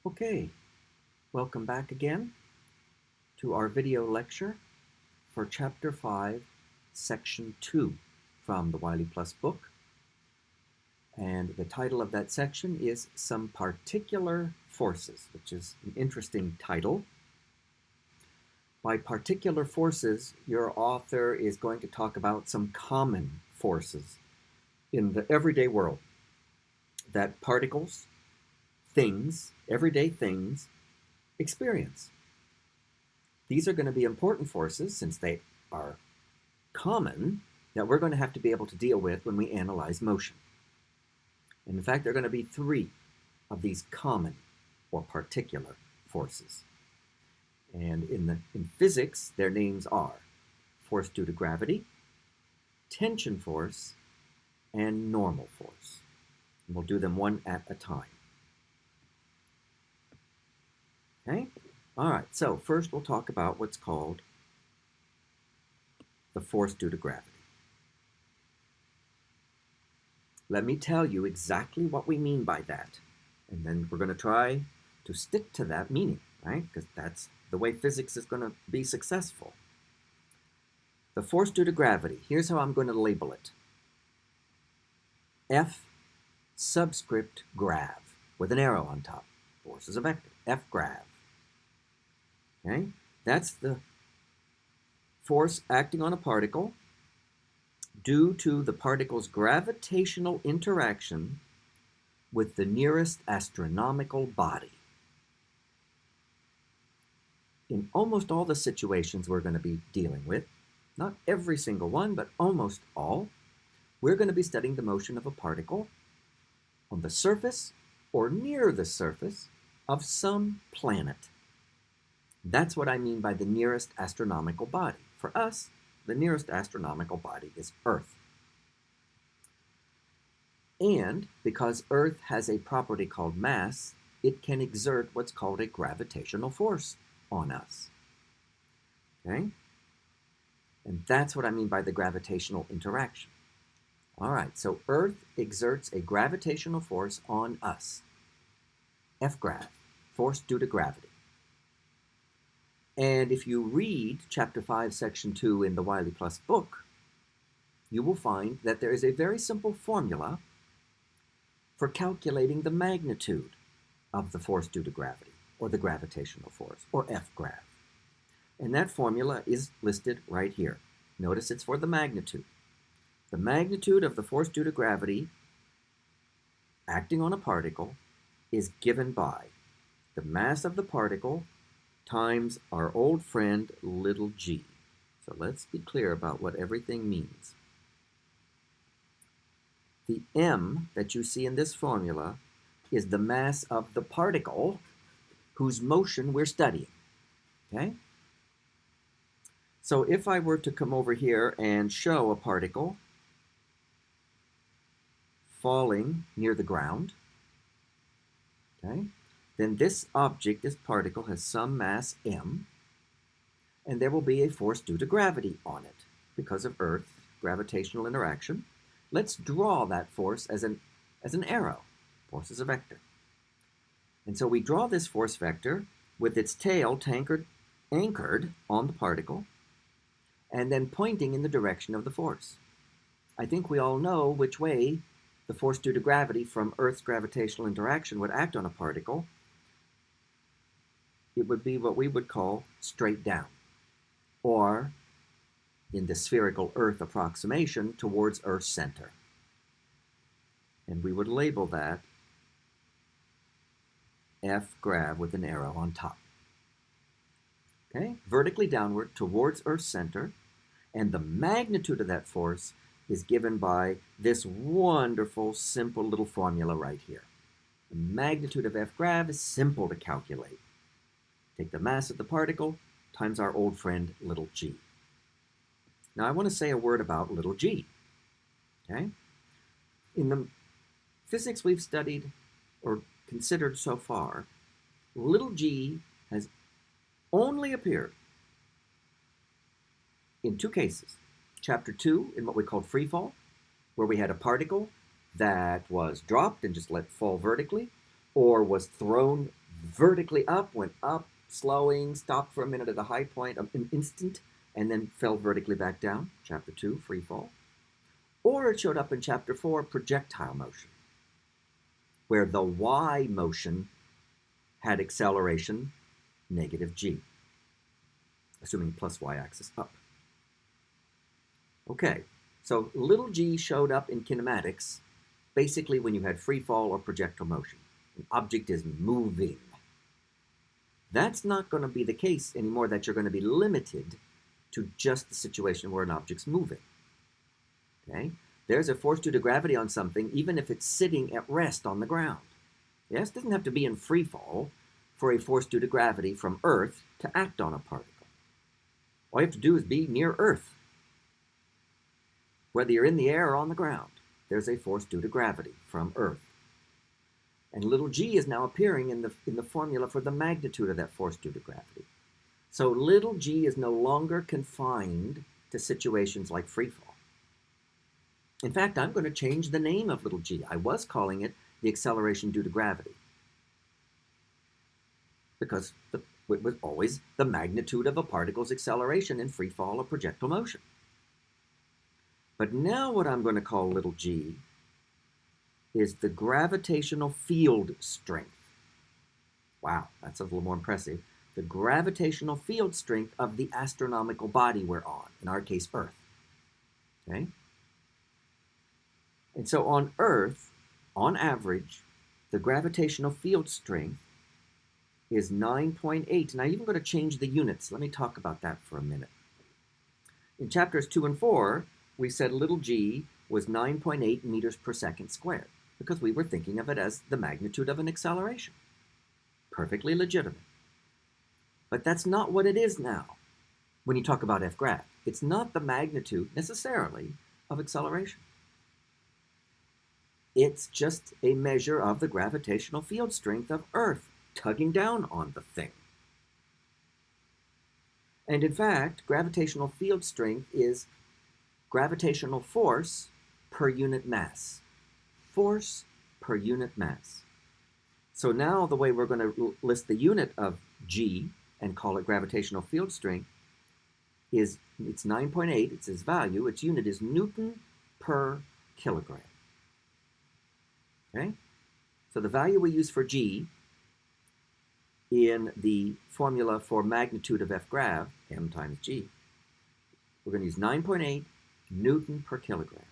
Okay, welcome back again to our video lecture for Chapter 5, Section 2 from the Wiley Plus book. And the title of that section is Some Particular Forces, which is an interesting title. By particular forces, your author is going to talk about some common forces in the everyday world that particles, things, everyday things, experience. These are going to be important forces since they are common that we're going to have to be able to deal with when we analyze motion. And in fact, there are going to be three of these common or particular forces. And in physics, their names are force due to gravity, tension force, and normal force. And we'll do them one at a time. Okay? All right, so first we'll talk about what's called the force due to gravity. Let me tell you exactly what we mean by that, and then we're going to try to stick to that meaning, right? Because that's the way physics is going to be successful. The force due to gravity, here's how I'm going to label it. F subscript grav, with an arrow on top. Force is a vector, F grav. Okay? That's the force acting on a particle due to the particle's gravitational interaction with the nearest astronomical body. In almost all the situations we're going to be dealing with, not every single one, but almost all, we're going to be studying the motion of a particle on the surface or near the surface of some planet. That's what I mean by the nearest astronomical body. For us, the nearest astronomical body is Earth. And because Earth has a property called mass, it can exert what's called a gravitational force on us. Okay? And that's what I mean by the gravitational interaction. All right, so Earth exerts a gravitational force on us. F grav, force due to gravity. And if you read Chapter 5, Section 2 in the Wiley Plus book, you will find that there is a very simple formula for calculating the magnitude of the force due to gravity, or the gravitational force, or F grav. And that formula is listed right here. Notice it's for the magnitude. The magnitude of the force due to gravity acting on a particle is given by the mass of the particle times our old friend little g. So let's be clear about what everything means. The m that you see in this formula is the mass of the particle whose motion we're studying. Okay? So if I were to come over here and show a particle falling near the ground, okay, then this object, this particle, has some mass m, and there will be a force due to gravity on it because of Earth's gravitational interaction. Let's draw that force as an arrow. Force is a vector. And so we draw this force vector with its tail anchored on the particle and then pointing in the direction of the force. I think we all know which way the force due to gravity from Earth's gravitational interaction would act on a particle. It would be what we would call straight down, or in the spherical Earth approximation, towards Earth's center. And we would label that F grav with an arrow on top. Okay? Vertically downward towards Earth's center, and the magnitude of that force is given by this wonderful, simple little formula right here. The magnitude of F grav is simple to calculate. Take the mass of the particle times our old friend little g. Now I want to say a word about little g. Okay? In the physics we've studied or considered so far, little g has only appeared in two cases. Chapter 2 in what we called free fall, where we had a particle that was dropped and just let fall vertically, or was thrown vertically up, went up, slowing, stopped for a minute at a high point, an instant, and then fell vertically back down, chapter 2, free fall. Or it showed up in chapter 4, projectile motion, where the y motion had acceleration negative g, assuming plus y-axis up. Okay, so little g showed up in kinematics basically when you had free fall or projectile motion. An object is moving. That's not going to be the case anymore, that you're going to be limited to just the situation where an object's moving. Okay? There's a force due to gravity on something, even if it's sitting at rest on the ground. Yes, it doesn't have to be in free fall for a force due to gravity from Earth to act on a particle. All you have to do is be near Earth. Whether you're in the air or on the ground, there's a force due to gravity from Earth. And little g is now appearing in the formula for the magnitude of that force due to gravity. So little g is no longer confined to situations like free fall. In fact, I'm going to change the name of little g. I was calling it the acceleration due to gravity, because it was always the magnitude of a particle's acceleration in free fall or projectile motion. But now what I'm going to call little g is the gravitational field strength. Wow, that's a little more impressive. The gravitational field strength of the astronomical body we're on, in our case, Earth. Okay? And so on Earth, on average, the gravitational field strength is 9.8. And I'm even going to change the units. Let me talk about that for a minute. In chapters 2 and 4, we said little g was 9.8 meters per second squared, because we were thinking of it as the magnitude of an acceleration. Perfectly legitimate. But that's not what it is now when you talk about F-grav. It's not the magnitude, necessarily, of acceleration. It's just a measure of the gravitational field strength of Earth tugging down on the thing. And in fact, gravitational field strength is gravitational force per unit mass. Force per unit mass. So now the way we're going to list the unit of g and call it gravitational field strength is, it's 9.8, it's its value, its unit is Newton per kilogram. Okay? So the value we use for g in the formula for magnitude of F-grav, m times g, we're going to use 9.8 Newton per kilogram.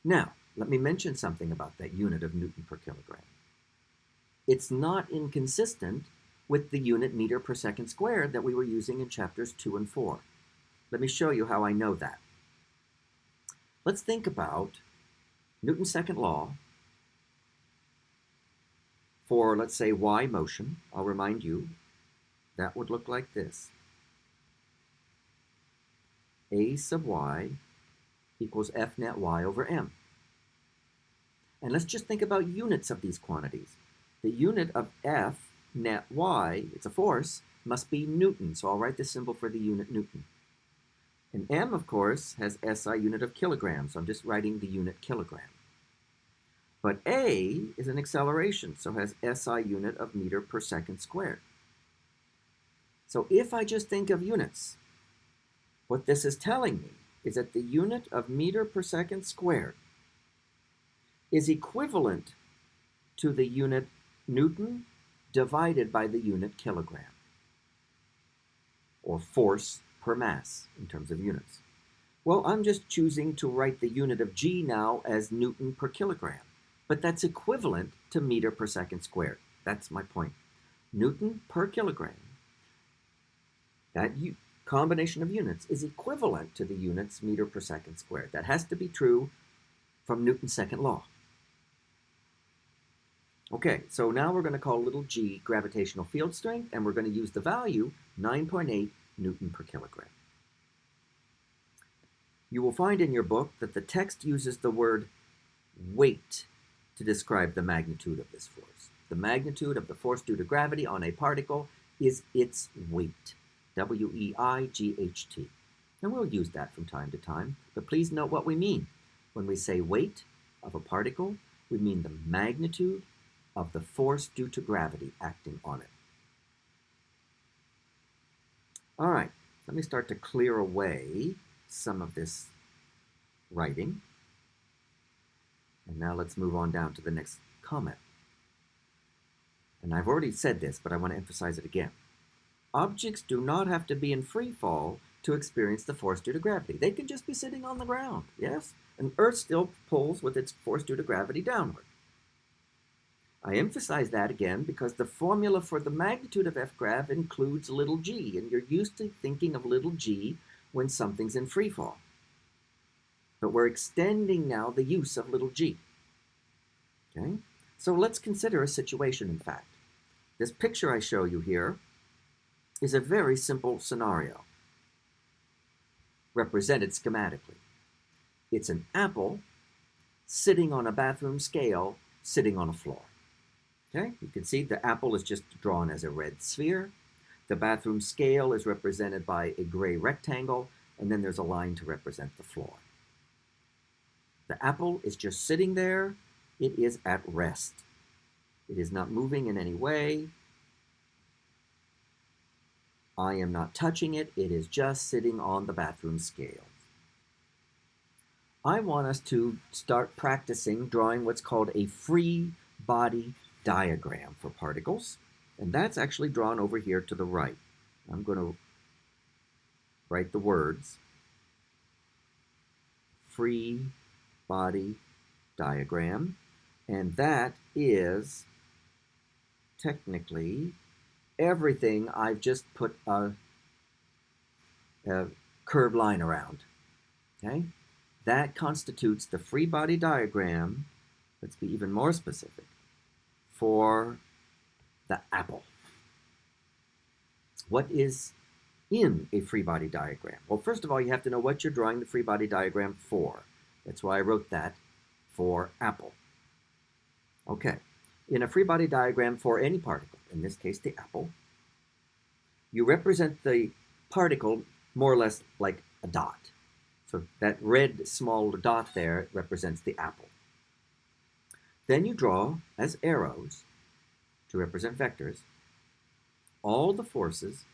Now, let me mention something about that unit of Newton per kilogram. It's not inconsistent with the unit meter per second squared that we were using in chapters 2 and 4. Let me show you how I know that. Let's think about Newton's second law for, let's say, y motion. I'll remind you, that would look like this. A sub y equals F net y over m. And let's just think about units of these quantities. The unit of F net y, it's a force, must be Newton. So I'll write the symbol for the unit Newton. And m, of course, has SI unit of kilograms. So I'm just writing the unit kilogram. But a is an acceleration, so has SI unit of meter per second squared. So if I just think of units, what this is telling me is that the unit of meter per second squared is equivalent to the unit Newton divided by the unit kilogram, or force per mass in terms of units. Well, I'm just choosing to write the unit of g now as Newton per kilogram, but that's equivalent to meter per second squared. That's my point. Newton per kilogram, that combination of units is equivalent to the units meter per second squared. That has to be true from Newton's second law. Okay, so now we're going to call little g gravitational field strength, and we're going to use the value 9.8 Newton per kilogram. You will find in your book that the text uses the word weight to describe the magnitude of this force. The magnitude of the force due to gravity on a particle is its weight, W-E-I-G-H-T. And we'll use that from time to time, but please note what we mean. When we say weight of a particle, we mean the magnitude of the force due to gravity acting on it. All right, let me start to clear away some of this writing. And now let's move on down to the next comment. And I've already said this, but I want to emphasize it again. Objects do not have to be in free fall to experience the force due to gravity. They can just be sitting on the ground, yes? And Earth still pulls with its force due to gravity downward. I emphasize that again because the formula for the magnitude of F-grav includes little g, and you're used to thinking of little g when something's in free fall. But we're extending now the use of little g. Okay? So let's consider a situation, in fact. This picture I show you here is a very simple scenario, represented schematically. It's an apple sitting on a bathroom scale, sitting on a floor. Okay? You can see the apple is just drawn as a red sphere. The bathroom scale is represented by a gray rectangle, and then there's a line to represent the floor. The apple is just sitting there. It is at rest. It is not moving in any way. I am not touching it. It is just sitting on the bathroom scale. I want us to start practicing drawing what's called a free body diagram for particles. And that's actually drawn over here to the right. I'm going to write the words. Free body diagram. And that is technically everything I've just put a curved line around. Okay? That constitutes the free body diagram. Let's be even more specific. For the apple. What is in a free body diagram? Well, first of all, you have to know what you're drawing the free body diagram for. That's why I wrote that, for apple. Okay, in a free body diagram for any particle, in this case the apple, you represent the particle more or less like a dot. So that red small dot there represents the apple. Then you draw, as arrows, to represent vectors, all the forces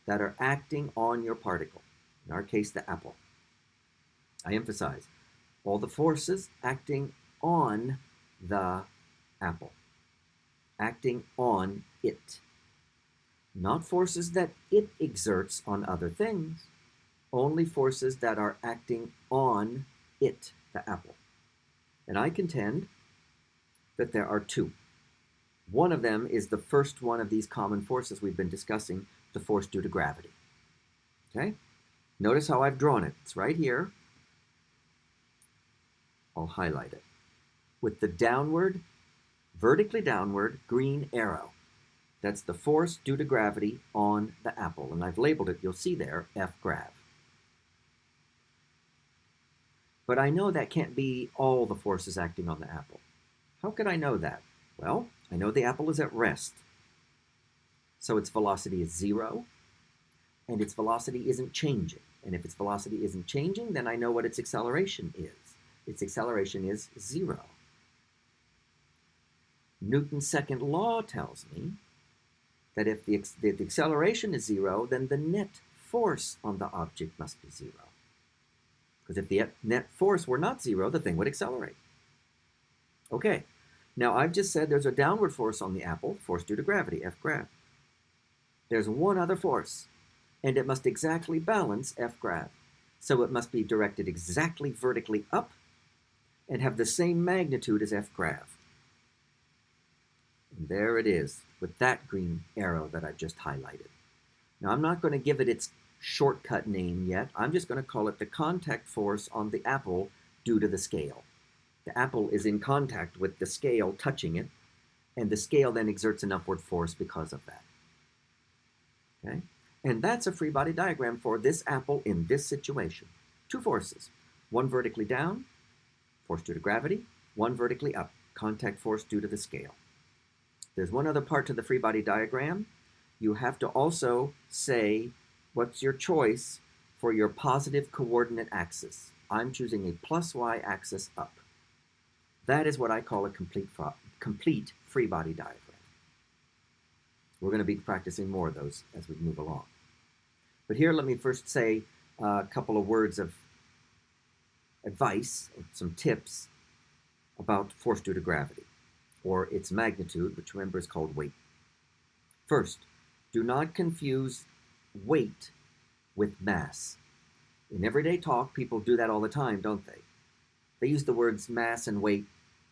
that are acting on your particle, in our case, the apple. I emphasize, all the forces acting on the apple, acting on it. Not forces that it exerts on other things, only forces that are acting on it, the apple. And I contend that there are two. One of them is the first one of these common forces we've been discussing, the force due to gravity. Okay? Notice how I've drawn it. It's right here. I'll highlight it with the downward, vertically downward green arrow. That's the force due to gravity on the apple. And I've labeled it, you'll see there, F-grav. But I know that can't be all the forces acting on the apple. How could I know that? Well, I know the apple is at rest. So its velocity is 0, and its velocity isn't changing. And if its velocity isn't changing, then I know what its acceleration is. Its acceleration is 0. Newton's second law tells me that if the acceleration is 0, then the net force on the object must be 0. Because if the net force were not 0, the thing would accelerate. Okay, now I've just said there's a downward force on the apple, force due to gravity, F-grav. There's one other force, and it must exactly balance F-grav. So it must be directed exactly vertically up and have the same magnitude as F-grav. And there it is, with that green arrow that I've just highlighted. Now I'm not going to give it its shortcut name yet. I'm just going to call it the contact force on the apple due to the scale. The apple is in contact with the scale touching it, and the scale then exerts an upward force because of that. Okay? And that's a free body diagram for this apple in this situation. Two forces, one vertically down, force due to gravity, one vertically up, contact force due to the scale. There's one other part to the free body diagram. You have to also say what's your choice for your positive coordinate axis. I'm choosing a plus y axis up. That is what I call a complete complete free body diagram. We're going to be practicing more of those as we move along. But here, let me first say a couple of words of advice, or some tips about force due to gravity, or its magnitude, which remember is called weight. First, do not confuse weight with mass. In everyday talk, people do that all the time, don't they? They use the words mass and weight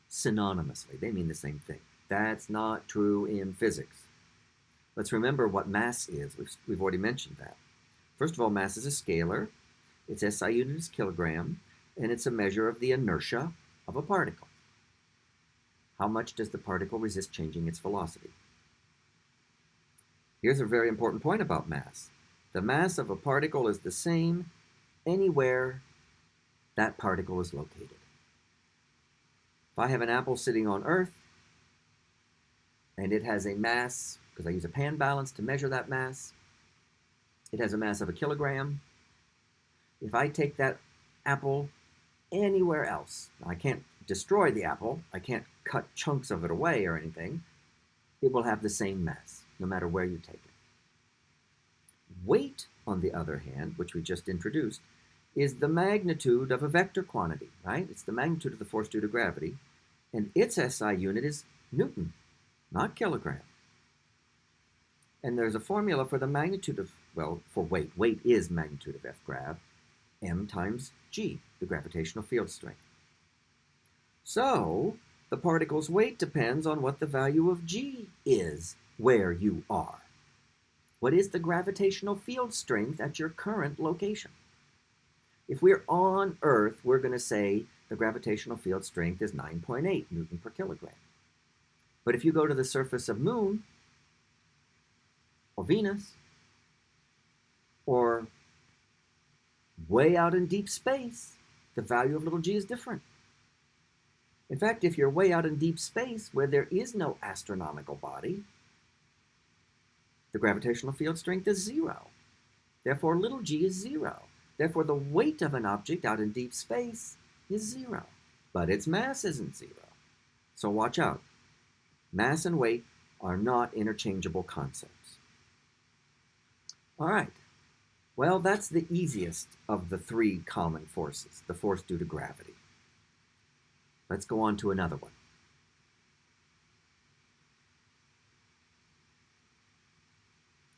synonymously. They mean the same thing. That's not true in physics. Let's remember what mass is. We've already mentioned that. First of all, mass is a scalar. Its SI unit is kilogram, and it's a measure of the inertia of a particle. How much does the particle resist changing its velocity? Here's a very important point about mass. The mass of a particle is the same anywhere that particle is located. If I have an apple sitting on Earth, and it has a mass, because I use a pan balance to measure that mass, it has a mass of a kilogram. If I take that apple anywhere else, I can't destroy the apple, I can't cut chunks of it away or anything, it will have the same mass, no matter where you take it. Weight, on the other hand, which we just introduced, is the magnitude of a vector quantity, right? It's the magnitude of the force due to gravity, and its SI unit is Newton, not kilogram. And there's a formula for the magnitude of, well, for weight. Weight is magnitude of F grav, m times g, the gravitational field strength. So, the particle's weight depends on what the value of g is where you are. What is the gravitational field strength at your current location? If we're on Earth, we're going to say the gravitational field strength is 9.8 Newton per kilogram. But if you go to the surface of Moon, or Venus, or way out in deep space, the value of little g is different. In fact, if you're way out in deep space where there is no astronomical body, the gravitational field strength is 0. Therefore, little g is 0. Therefore, the weight of an object out in deep space is 0. But its mass isn't 0. So watch out. Mass and weight are not interchangeable concepts. All right. Well, that's the easiest of the three common forces, the force due to gravity. Let's go on to another one.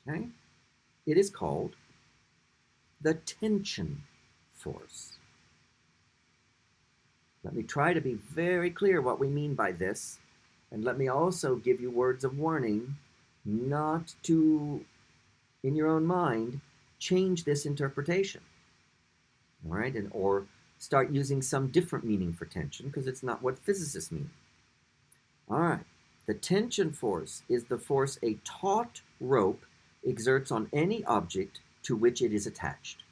Okay? It is called the tension force. Let me try to be very clear what we mean by this, and let me also give you words of warning not to, in your own mind, change this interpretation. All right? Or start using some different meaning for tension, because it's not what physicists mean. All right. The tension force is the force a taut rope exerts on any object to which it is attached.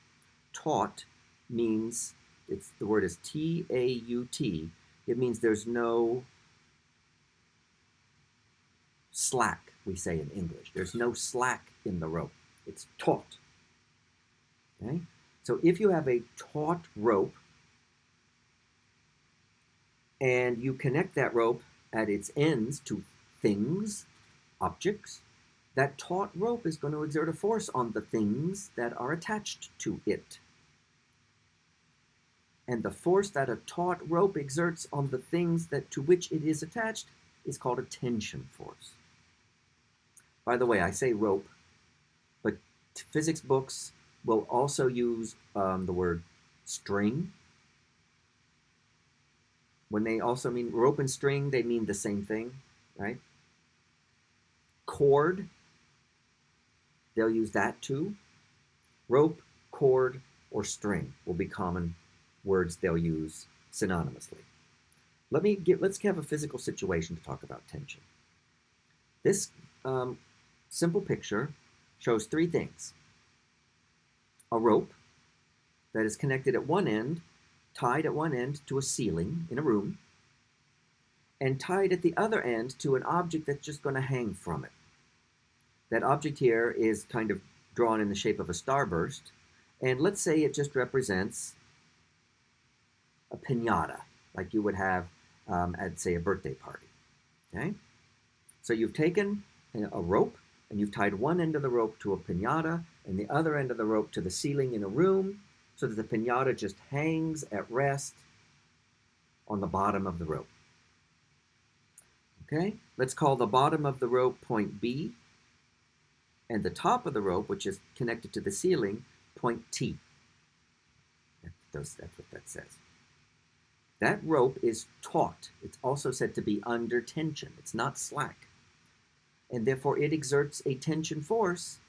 Taut means, the word is T-A-U-T. It means there's no slack, we say in English. There's no slack in the rope. It's taut. Okay? So if you have a taut rope and you connect that rope at its ends to things, objects, that taut rope is going to exert a force on the things that are attached to it. And the force that a taut rope exerts on the things to which it is attached is called a tension force. By the way, I say rope, but physics books will also use the word string. When they also mean rope and string, they mean the same thing, right? Cord, they'll use that too. Rope, cord, or string will be common words they'll use synonymously. Let's have a physical situation to talk about tension. This simple picture shows three things. A rope that is connected at one end, tied at one end to a ceiling in a room, and tied at the other end to an object that's just going to hang from it. That object here is kind of drawn in the shape of a starburst, and let's say it just represents a piñata, like you would have at, say, a birthday party. Okay? So you've taken a rope and you've tied one end of the rope to a piñata and the other end of the rope to the ceiling in a room so that the piñata just hangs at rest on the bottom of the rope. Okay? Let's call the bottom of the rope point B and the top of the rope, which is connected to the ceiling, point T. That's what that says. That rope is taut. It's also said to be under tension. It's not slack. And therefore it exerts a tension force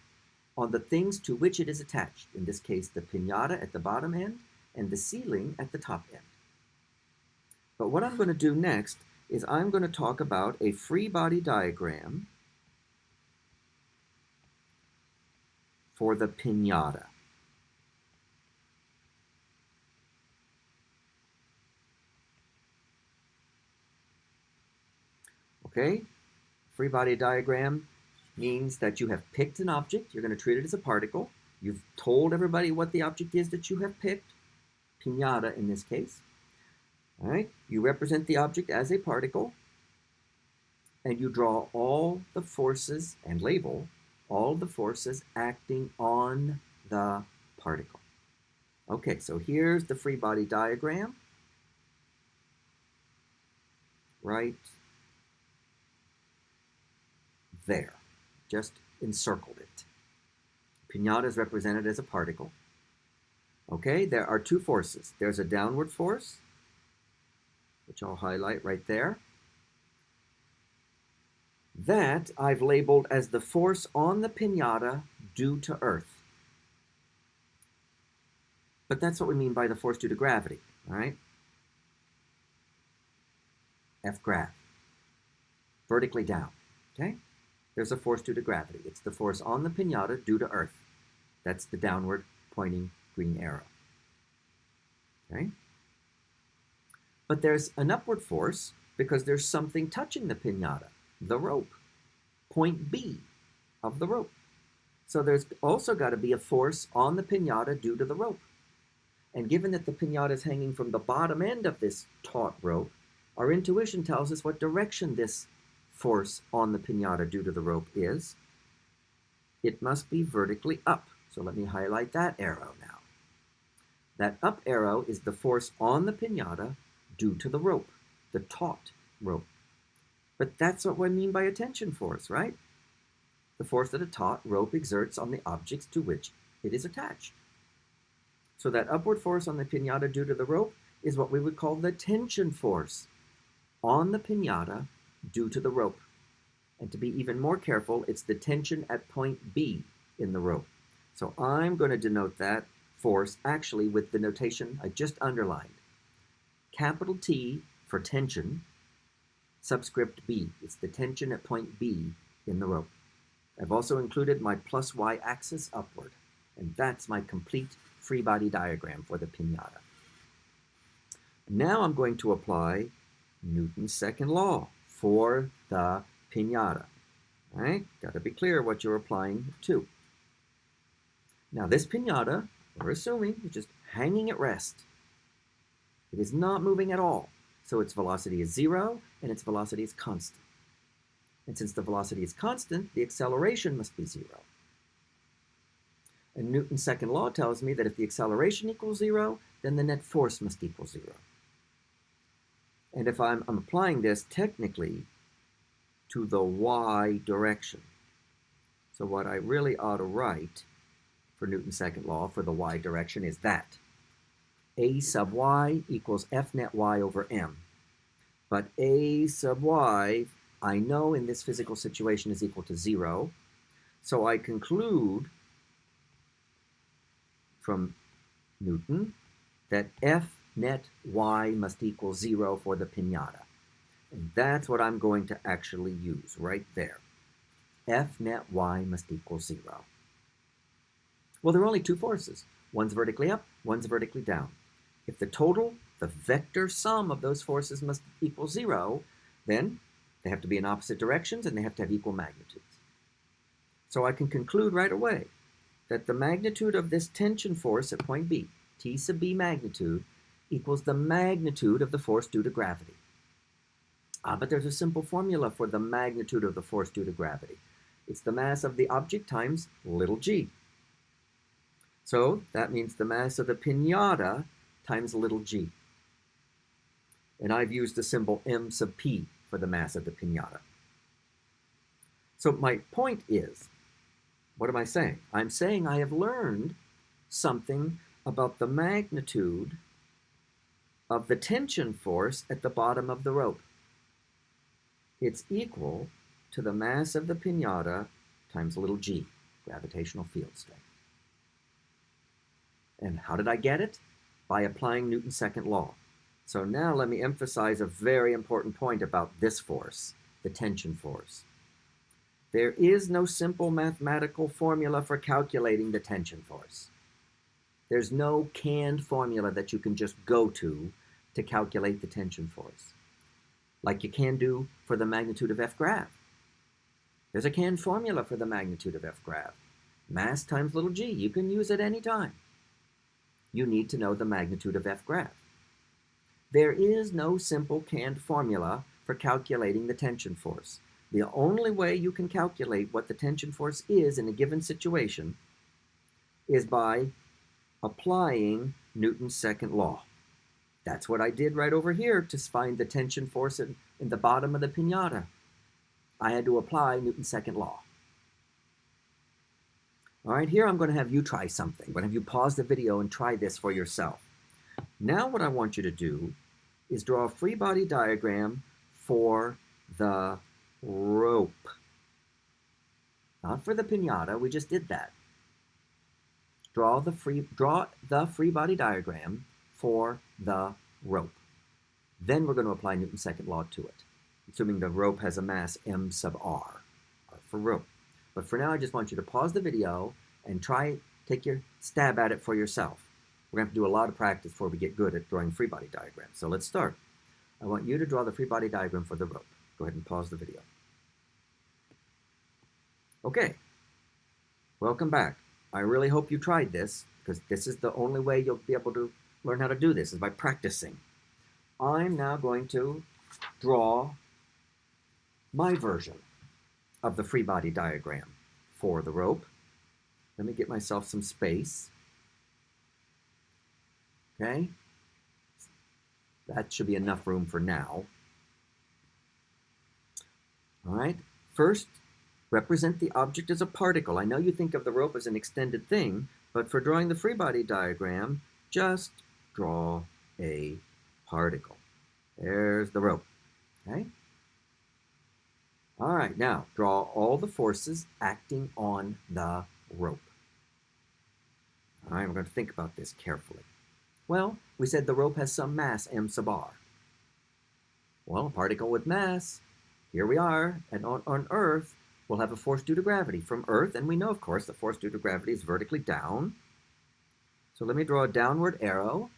on the things to which it is attached. In this case, the piñata at the bottom end and the ceiling at the top end. But what I'm going to do next is I'm going to talk about a free body diagram for the piñata. Okay? Free body diagram means that you have picked an object. You're going to treat it as a particle. You've told everybody what the object is that you have picked, piñata in this case. All right? You represent the object as a particle, and you draw all the forces and label all the forces acting on the particle. Okay, so here's the free body diagram. Right there. Just encircled it. Piñata is represented as a particle. Okay, there are two forces. There's a downward force, which I'll highlight right there. That I've labeled as the force on the piñata due to Earth. But that's what we mean by the force due to gravity, all right? F grav. Vertically down, okay? There's a force due to gravity. It's the force on the piñata due to Earth. That's the downward pointing green arrow, okay? But there's an upward force because there's something touching the piñata, the rope, point B of the rope. So there's also got to be a force on the piñata due to the rope. And given that the piñata is hanging from the bottom end of this taut rope, our intuition tells us what direction this force on the piñata due to the rope is. It must be vertically up. So let me highlight that arrow now. That up arrow is the force on the piñata due to the rope, the taut rope. But that's what we mean by a tension force, right? The force that a taut rope exerts on the objects to which it is attached. So that upward force on the piñata due to the rope is what we would call the tension force on the piñata due to the rope. And to be even more careful, it's the tension at point B in the rope. So I'm going to denote that force actually with the notation I just underlined. Capital T for tension, subscript B. It's the tension at point B in the rope. I've also included my plus y axis upward. And that's my complete free body diagram for the piñata. Now I'm going to apply Newton's second law for the piñata. All right, got to be clear what you're applying to. Now this piñata, we're assuming, is just hanging at rest. It is not moving at all. So its velocity is 0 and its velocity is constant. And since the velocity is constant, the acceleration must be 0. And Newton's second law tells me that if the acceleration equals 0, then the net force must equal 0. And if I'm applying this technically to the y direction, so what I really ought to write for Newton's second law for the y direction is that a sub y equals f net y over m. But a sub y, I know in this physical situation is equal to 0, so I conclude from Newton that f net y must equal 0 for the piñata. And that's what I'm going to actually use right there. F net y must equal 0. Well, there are only two forces. One's vertically up, one's vertically down. If the total, the vector sum of those forces must equal 0, then they have to be in opposite directions and they have to have equal magnitudes. So I can conclude right away that the magnitude of this tension force at point B, T sub B magnitude, equals the magnitude of the force due to gravity. But there's a simple formula for the magnitude of the force due to gravity. It's the mass of the object times little g. So that means the mass of the piñata times little g. And I've used the symbol m sub p for the mass of the piñata. So my point is, what am I saying? I'm saying I have learned something about the magnitude of the tension force at the bottom of the rope. It's equal to the mass of the piñata times little g, gravitational field strength. And how did I get it? By applying Newton's second law. So now let me emphasize a very important point about this force, the tension force. There is no simple mathematical formula for calculating the tension force. There's no canned formula that you can just go to calculate the tension force, like you can do for the magnitude of F grav. There's a canned formula for the magnitude of F grav. Mass times little g. You can use it any time. You need to know the magnitude of F grav. There is no simple canned formula for calculating the tension force. The only way you can calculate what the tension force is in a given situation is by applying Newton's second law. That's what I did right over here to find the tension force in the bottom of the piñata. I had to apply Newton's second law. All right, here I'm going to have you try something. I'm going to have you pause the video and try this for yourself. Now what I want you to do is draw a free body diagram for the rope. Not for the piñata, we just did that. Draw the free body diagram for the rope. Then we're going to apply Newton's second law to it, assuming the rope has a mass m sub r for rope. But for now, I just want you to pause the video and take your stab at it for yourself. We're going to have to do a lot of practice before we get good at drawing free body diagrams. So let's start. I want you to draw the free body diagram for the rope. Go ahead and pause the video. Okay, welcome back. I really hope you tried this, because this is the only way you'll be able to learn how to do this, is by practicing. I'm now going to draw my version of the free body diagram for the rope. Let me get myself some space. Okay, that should be enough room for now. All right, first, represent the object as a particle. I know you think of the rope as an extended thing, but for drawing the free body diagram, just draw a particle. There's the rope, okay? All right, now draw all the forces acting on the rope. All right, we're going to think about this carefully. Well, we said the rope has some mass, m sub r. Well, a particle with mass, here we are, and on Earth, we'll have a force due to gravity from Earth, and we know, of course, the force due to gravity is vertically down. So let me draw a downward arrow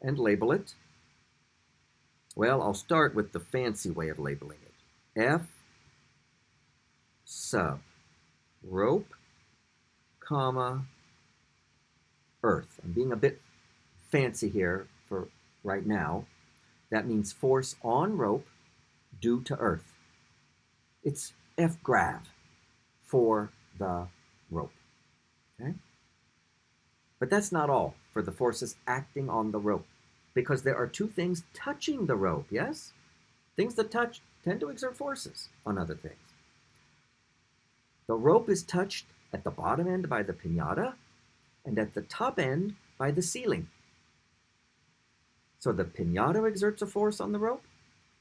and label it. Well, I'll start with the fancy way of labeling it. F sub rope, comma, Earth. I'm being a bit fancy here for right now. That means force on rope due to Earth. It's F grav for the rope, okay? But that's not all for the forces acting on the rope, because there are two things touching the rope, yes? Things that touch tend to exert forces on other things. The rope is touched at the bottom end by the piñata and at the top end by the ceiling. So the piñata exerts a force on the rope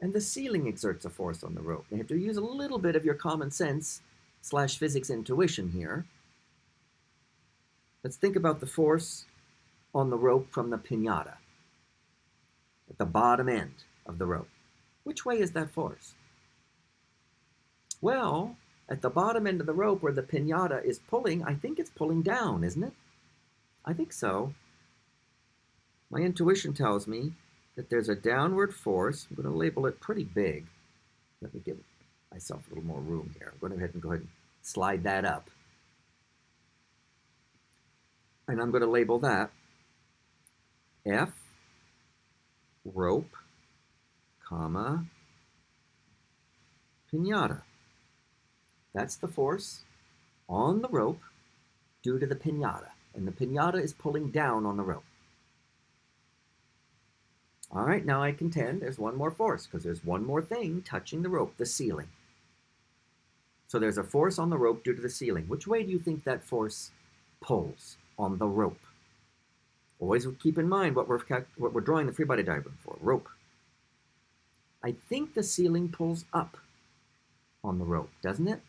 and the ceiling exerts a force on the rope. You have to use a little bit of your common sense / physics intuition here. Let's think about the force on the rope from the piñata at the bottom end of the rope. Which way is that force? Well, at the bottom end of the rope where the piñata is pulling, I think it's pulling down, isn't it? I think so. My intuition tells me that there's a downward force. I'm going to label it pretty big. Let me give myself a little more room here. I'm going to go ahead and slide that up. And I'm going to label that F rope, comma, piñata. That's the force on the rope due to the piñata. And the piñata is pulling down on the rope. All right, now I contend there's one more force because there's one more thing touching the rope, the ceiling. So there's a force on the rope due to the ceiling. Which way do you think that force pulls on the rope? Always keep in mind what we're drawing the free body diagram for, rope. I think the ceiling pulls up on the rope, doesn't it?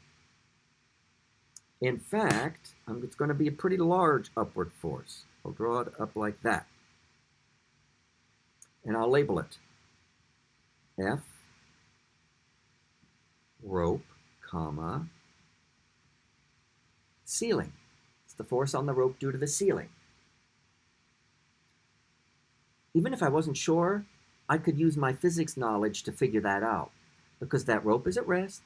In fact, it's going to be a pretty large upward force. I'll draw it up like that. And I'll label it F, rope, comma, ceiling. It's the force on the rope due to the ceiling. Even if I wasn't sure, I could use my physics knowledge to figure that out, because that rope is at rest,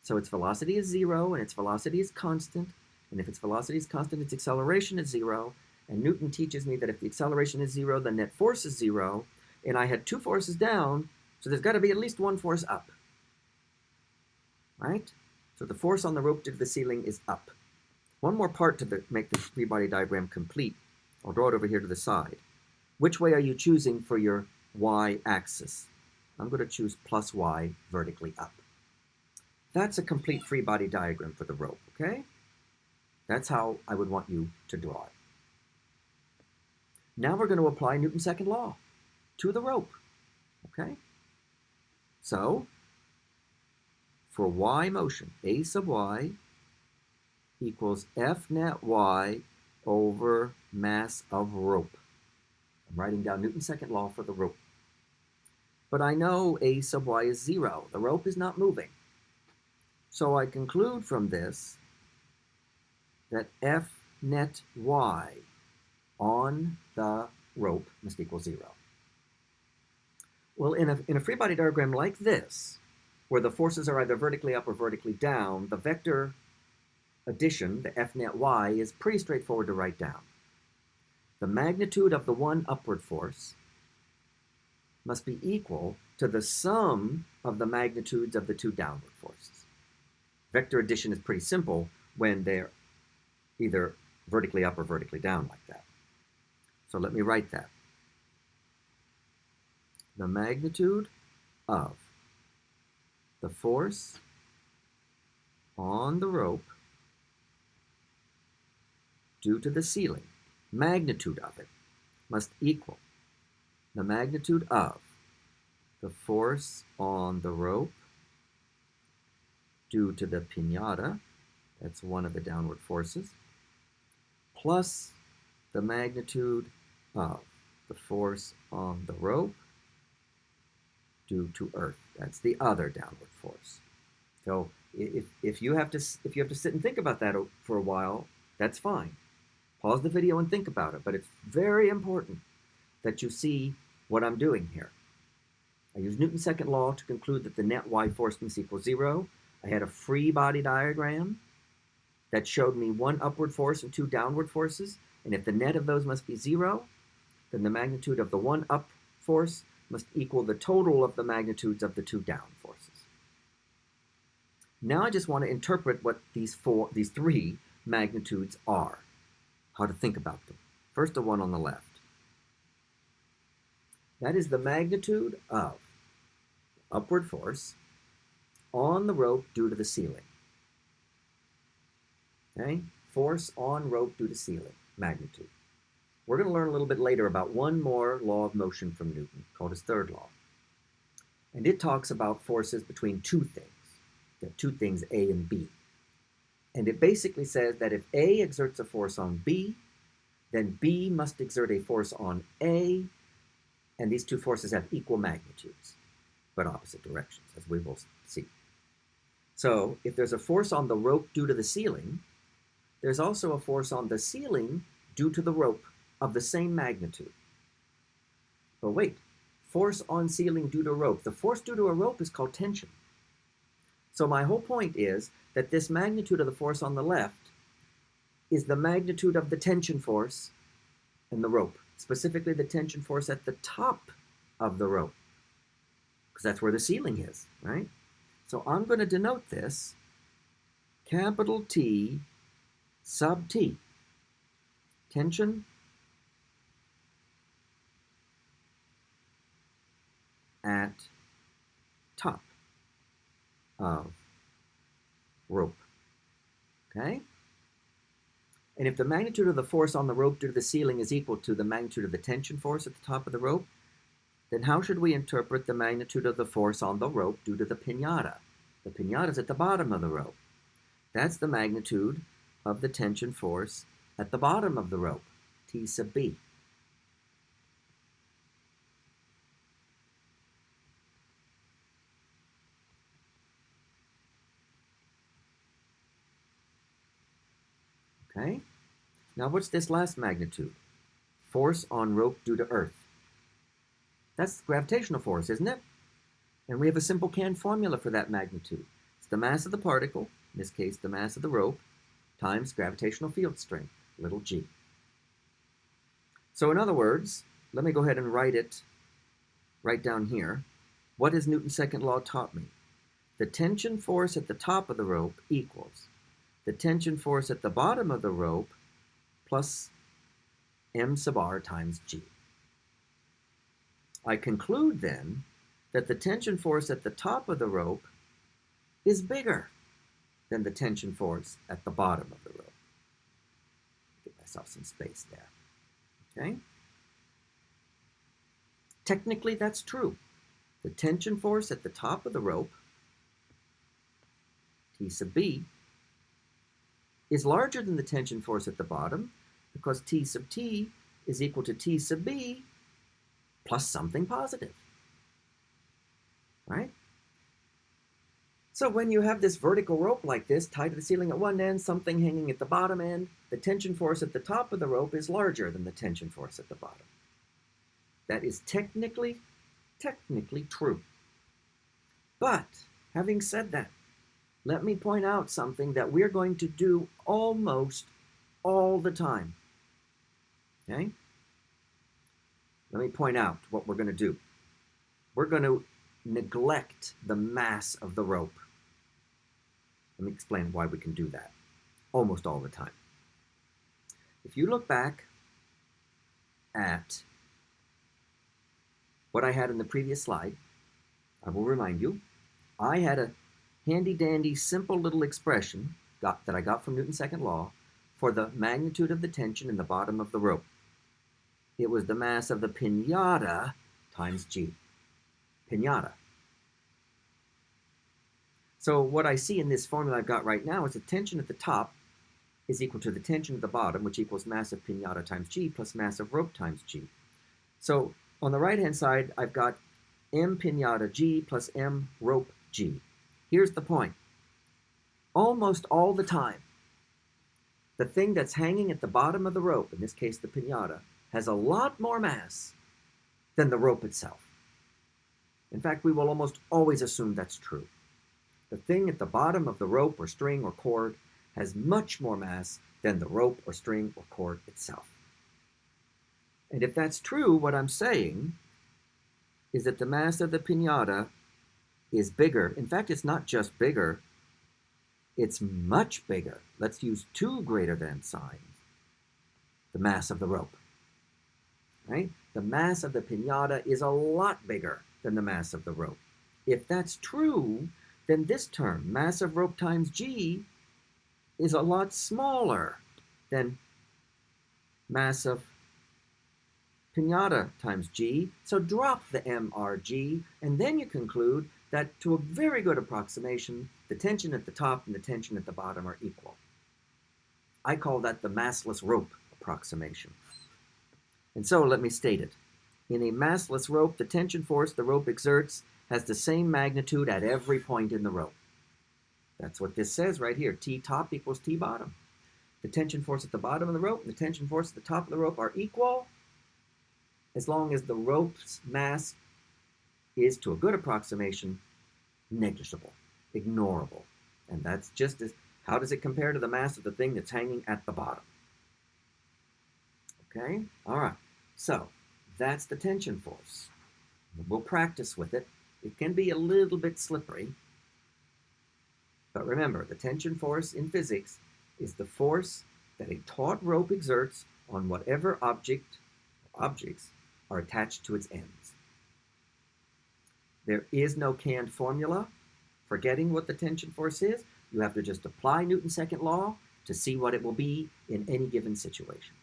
so its velocity is 0, and its velocity is constant, and if its velocity is constant, its acceleration is 0, and Newton teaches me that if the acceleration is 0, the net force is 0, and I had 2 forces down, so there's got to be at least 1 force up, right? So the force on the rope due to the ceiling is up. One more part to make the free body diagram complete. I'll draw it over here to the side. Which way are you choosing for your y-axis? I'm going to choose plus y vertically up. That's a complete free body diagram for the rope, okay? That's how I would want you to draw it. Now we're going to apply Newton's second law to the rope, okay? So, for y motion, a sub y equals F net y over mass of rope. I'm writing down Newton's second law for the rope. But I know a sub y is 0. The rope is not moving. So I conclude from this that F net y on the rope must equal 0. Well, in a free body diagram like this, where the forces are either vertically up or vertically down, the vector addition, the F net y, is pretty straightforward to write down. The magnitude of the one upward force must be equal to the sum of the magnitudes of the 2 downward forces. Vector addition is pretty simple when they're either vertically up or vertically down like that. So let me write that. The magnitude of the force on the rope due to the ceiling, magnitude of it, must equal the magnitude of the force on the rope due to the piñata, that's one of the downward forces, plus the magnitude of the force on the rope due to Earth. That's the other downward force. So if you have to sit and think about that for a while, that's fine. Pause the video and think about it, but it's very important that you see what I'm doing here. I used Newton's second law to conclude that the net y force must equal 0. I had a free body diagram that showed me 1 upward force and 2 downward forces, and if the net of those must be 0, then the magnitude of the 1 up force must equal the total of the magnitudes of the 2 down forces. Now I just want to interpret what these 3 magnitudes are, how to think about them. First, the one on the left. That is the magnitude of upward force on the rope due to the ceiling. Okay? Force on rope due to ceiling, magnitude. We're going to learn a little bit later about one more law of motion from Newton, called his third law. And it talks about forces between 2 things. There are 2 things, A and B. And it basically says that if A exerts a force on B, then B must exert a force on A, and these 2 forces have equal magnitudes, but opposite directions, as we will see. So if there's a force on the rope due to the ceiling, there's also a force on the ceiling due to the rope of the same magnitude. But wait, force on ceiling due to rope. The force due to a rope is called tension. So my whole point is that this magnitude of the force on the left is the magnitude of the tension force in the rope, specifically the tension force at the top of the rope, because that's where the ceiling is, right? So I'm going to denote this capital T sub T. Tension at top of rope. Okay? And if the magnitude of the force on the rope due to the ceiling is equal to the magnitude of the tension force at the top of the rope, then how should we interpret the magnitude of the force on the rope due to the piñata? The piñata is at the bottom of the rope. That's the magnitude of the tension force at the bottom of the rope, T sub B. Okay? Now what's this last magnitude? Force on rope due to earth. That's gravitational force, isn't it? And we have a simple canned formula for that magnitude. It's the mass of the particle, in this case the mass of the rope, times gravitational field strength, little g. So in other words, let me go ahead and write it right down here. What has Newton's second law taught me? The tension force at the top of the rope equals the tension force at the bottom of the rope plus m sub r times g. I conclude then that the tension force at the top of the rope is bigger than the tension force at the bottom of the rope. Give myself some space there. Okay? Technically, that's true. The tension force at the top of the rope, T sub B, is larger than the tension force at the bottom because T sub T is equal to T sub B plus something positive. Right? So when you have this vertical rope like this tied to the ceiling at one end, something hanging at the bottom end, the tension force at the top of the rope is larger than the tension force at the bottom. That is technically true. But having said that, let me point out something that we're going to do almost all the time. Okay? Let me point out what we're going to do. We're going to neglect the mass of the rope. Let me explain why we can do that almost all the time. If you look back at what I had in the previous slide, I will remind you, I had a handy-dandy, simple little expression that I got from Newton's second law for the magnitude of the tension in the bottom of the rope. It was the mass of the piñata times g. Piñata. So what I see in this formula I've got right now is the tension at the top is equal to the tension at the bottom, which equals mass of piñata times g plus mass of rope times g. So on the right-hand side, I've got m piñata g plus m rope g. Here's the point. Almost all the time, the thing that's hanging at the bottom of the rope, in this case the piñata, has a lot more mass than the rope itself. In fact, we will almost always assume that's true. The thing at the bottom of the rope or string or cord has much more mass than the rope or string or cord itself. And if that's true, what I'm saying is that the mass of the piñata is bigger. In fact, it's not just bigger, it's much bigger. Let's use 2 greater than signs. The mass of the rope. Right? The mass of the piñata is a lot bigger than the mass of the rope. If that's true, then this term, mass of rope times g, is a lot smaller than mass of piñata times g. So drop the mrg, and then you conclude that to a very good approximation, the tension at the top and the tension at the bottom are equal. I call that the massless rope approximation. And so let me state it. In a massless rope, the tension force the rope exerts has the same magnitude at every point in the rope. That's what this says right here. T top equals T bottom. The tension force at the bottom of the rope and the tension force at the top of the rope are equal as long as the rope's mass is, to a good approximation, negligible, ignorable. And that's just as, how does it compare to the mass of the thing that's hanging at the bottom? Okay, all right. So that's the tension force. We'll practice with it. It can be a little bit slippery, But remember, the tension force in physics is the force that a taut rope exerts on whatever objects are attached to its ends. There is no canned formula for getting what the tension force is. You have to just apply Newton's second law to see what it will be in any given situation.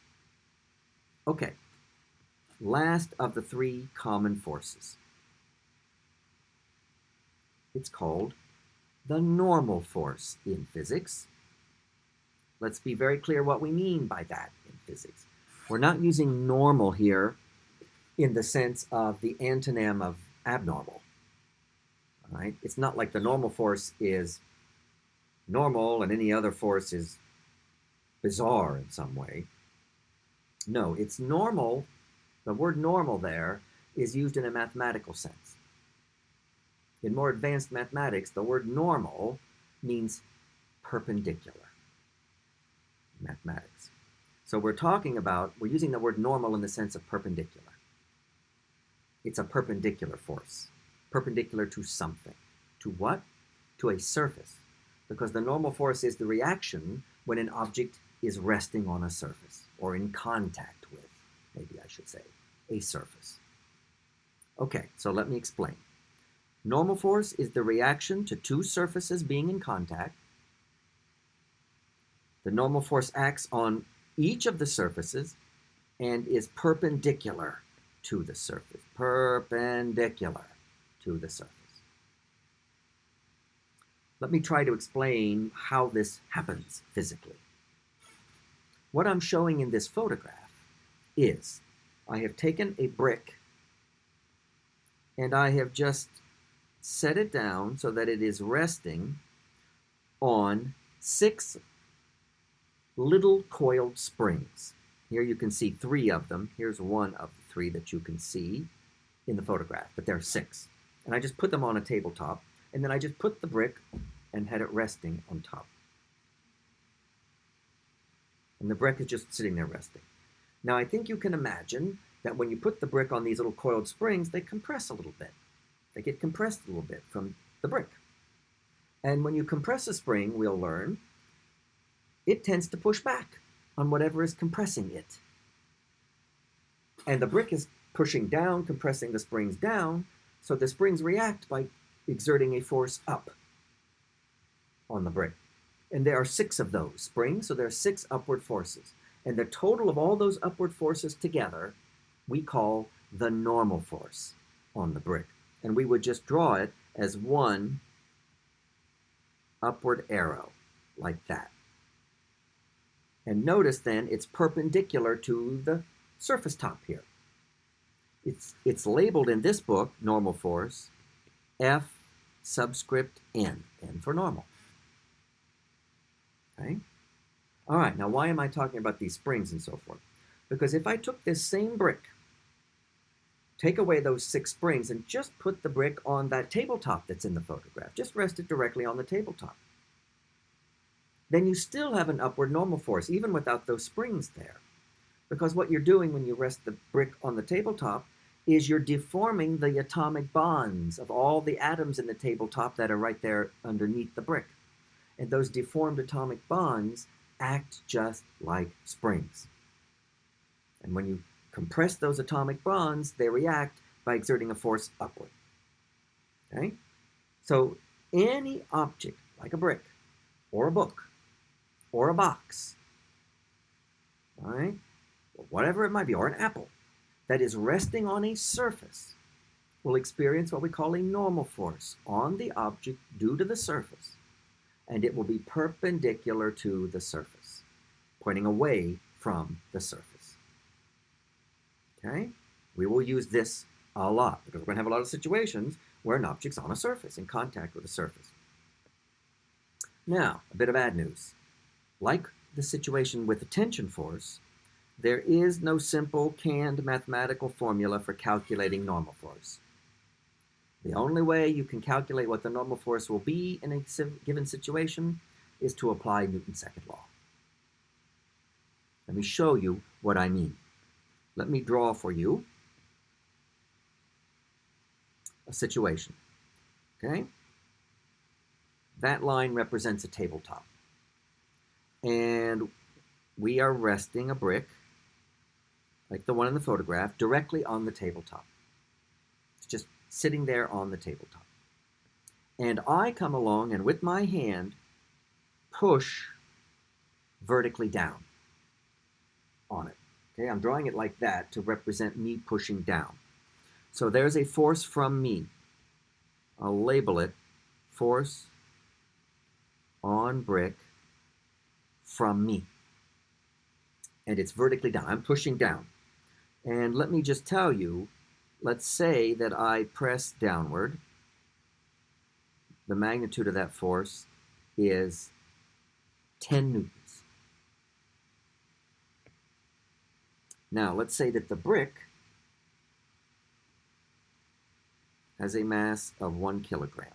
Okay, last of the three common forces. It's called the normal force in physics. Let's be very clear what we mean by that in physics. We're not using normal here in the sense of the antonym of abnormal. All right? It's not like the normal force is normal and any other force is bizarre in some way. No, it's normal. The word normal there is used in a mathematical sense. In more advanced mathematics, the word normal means perpendicular in mathematics. So we're using the word normal in the sense of perpendicular. It's a perpendicular force, perpendicular to something. To what? To a surface. Because the normal force is the reaction when an object is resting on a surface, or in contact with, maybe I should say, a surface. Okay, so let me explain. Normal force is the reaction to two surfaces being in contact. The normal force acts on each of the surfaces and is perpendicular to the surface. Perpendicular to the surface. Let me try to explain how this happens physically. What I'm showing in this photograph is I have taken a brick and I have just set it down so that it is resting on 6 little coiled springs. Here you can see 3 of them. Here's one of the 3 that you can see in the photograph, but there are 6. And I just put them on a tabletop, and then I just put the brick and had it resting on top. And the brick is just sitting there resting. Now I think you can imagine that when you put the brick on these little coiled springs, they compress a little bit. They get compressed a little bit from the brick. And when you compress a spring, we'll learn, it tends to push back on whatever is compressing it. And the brick is pushing down, compressing the springs down, so the springs react by exerting a force up on the brick. And there are 6 of those springs, so there are 6 upward forces. And the total of all those upward forces together, we call the normal force on the brick. And we would just draw it as one upward arrow, like that. And notice then it's perpendicular to the surface top here. It's labeled in this book, normal force, F subscript N, N for normal. Okay? All right, now why am I talking about these springs and so forth? Because if I took this same brick, take away those 6 springs, and just put the brick on that tabletop that's in the photograph, just rest it directly on the tabletop, then you still have an upward normal force, even without those springs there. Because what you're doing when you rest the brick on the tabletop is you're deforming the atomic bonds of all the atoms in the tabletop that are right there underneath the brick. And those deformed atomic bonds act just like springs. And when you compress those atomic bonds, they react by exerting a force upward. Okay? So any object, like a brick, or a book, or a box, all right, or whatever it might be, or an apple, that is resting on a surface will experience what we call a normal force on the object due to the surface, and it will be perpendicular to the surface, pointing away from the surface. Okay? We will use this a lot because we're going to have a lot of situations where an object's on a surface, in contact with a surface. Now, a bit of bad news. Like the situation with the tension force, there is no simple canned mathematical formula for calculating normal force. The only way you can calculate what the normal force will be in a given situation is to apply Newton's second law. Let me show you what I mean. Let me draw for you a situation. Okay? That line represents a tabletop. And we are resting a brick, like the one in the photograph, directly on the tabletop. It's just sitting there on the tabletop. And I come along and with my hand push vertically down on it. Okay, I'm drawing it like that to represent me pushing down. So there's a force from me. I'll label it force on brick from me. And it's vertically down. I'm pushing down. And let me just tell you, let's say that I press downward. The magnitude of that force is 10 newtons. Now, let's say that the brick has a mass of 1 kilogram.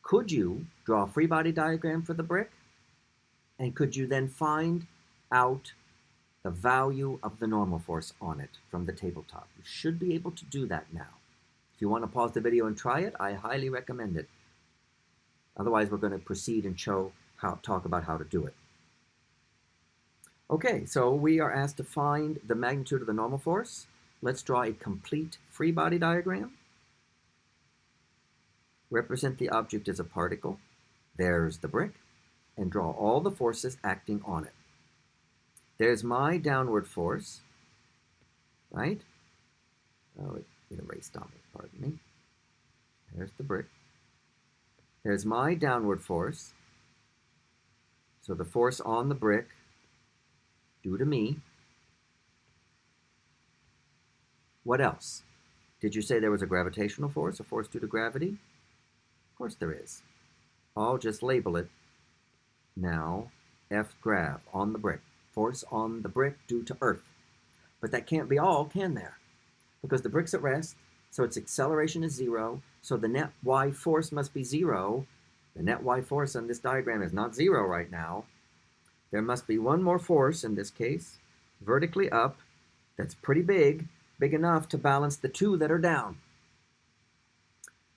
Could you draw a free body diagram for the brick? And could you then find out the value of the normal force on it from the tabletop? You should be able to do that now. If you want to pause the video and try it, I highly recommend it. Otherwise, we're going to proceed and talk about how to do it. Okay, so we are asked to find the magnitude of the normal force. Let's draw a complete free body diagram. Represent the object as a particle. There's the brick. And draw all the forces acting on it. There's my downward force, right? Oh, it erased on me, pardon me. There's the brick. There's my downward force. So the force on the brick due to me. What else? Did you say there was a gravitational force, a force due to gravity? Of course there is. I'll just label it now F grav on the brick. Force on the brick due to Earth. But that can't be all, can there? Because the brick's at rest, so its acceleration is 0, so the net y force must be 0. The net y force on this diagram is not 0 right now. There must be one more force, in this case, vertically up, that's pretty big enough to balance the two that are down.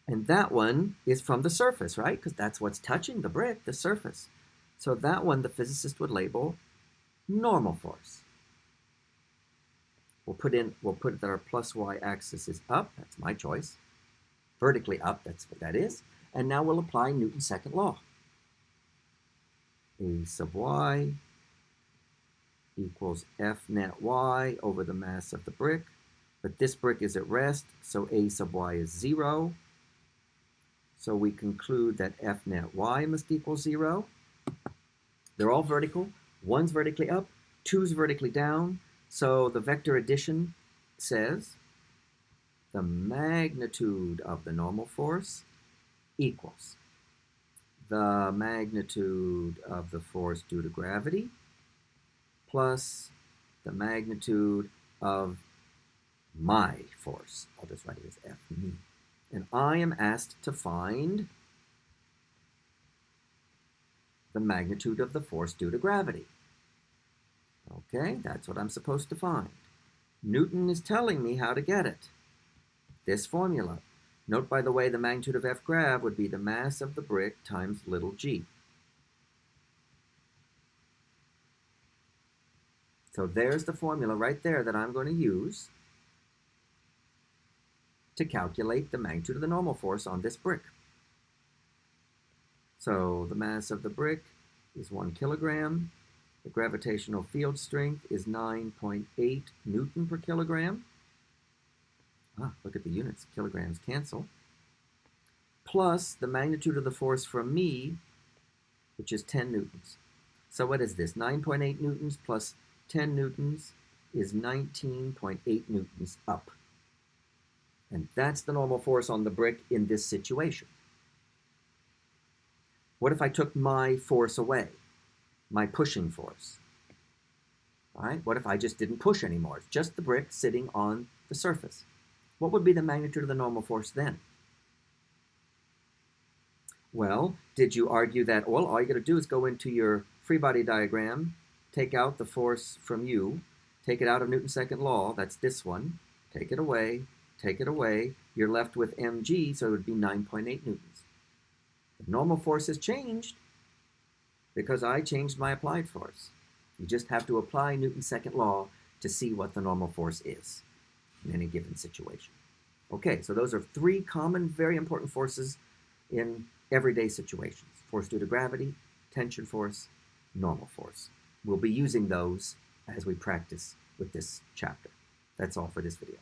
And that one is from the surface, right? Because that's what's touching the brick, the surface. So that one the physicist would label normal force. We'll put that our plus y-axis is up. That's my choice. Vertically up, that's what that is. And now we'll apply Newton's second law. A sub y equals F net y over the mass of the brick. But this brick is at rest, so A sub y is 0. So we conclude that F net y must equal 0. They're all vertical. One's vertically up, two's vertically down. So the vector addition says the magnitude of the normal force equals the magnitude of the force due to gravity plus the magnitude of my force. I'll just write it as F me. And I am asked to find the magnitude of the force due to gravity. Okay, that's what I'm supposed to find. Newton is telling me how to get it. This formula. Note, by the way, the magnitude of F grav would be the mass of the brick times little g. So there's the formula right there that I'm going to use to calculate the magnitude of the normal force on this brick. So the mass of the brick is 1 kilogram. The gravitational field strength is 9.8 Newton per kilogram. Look at the units. Kilograms cancel. Plus the magnitude of the force from me, which is 10 newtons. So what is this? 9.8 newtons plus 10 newtons is 19.8 newtons up. And that's the normal force on the brick in this situation. What if I took my force away? My pushing force. All right, what if I just didn't push anymore? It's just the brick sitting on the surface. What would be the magnitude of the normal force then? Well, did you argue that, well, all you got to do is go into your free body diagram, take out the force from you, take it out of Newton's second law, that's this one, take it away, you're left with mg, so it would be 9.8 newtons. The normal force has changed because I changed my applied force. You just have to apply Newton's second law to see what the normal force is in any given situation. Okay, so those are three common, very important forces in everyday situations. Force due to gravity, tension force, normal force. We'll be using those as we practice with this chapter. That's all for this video.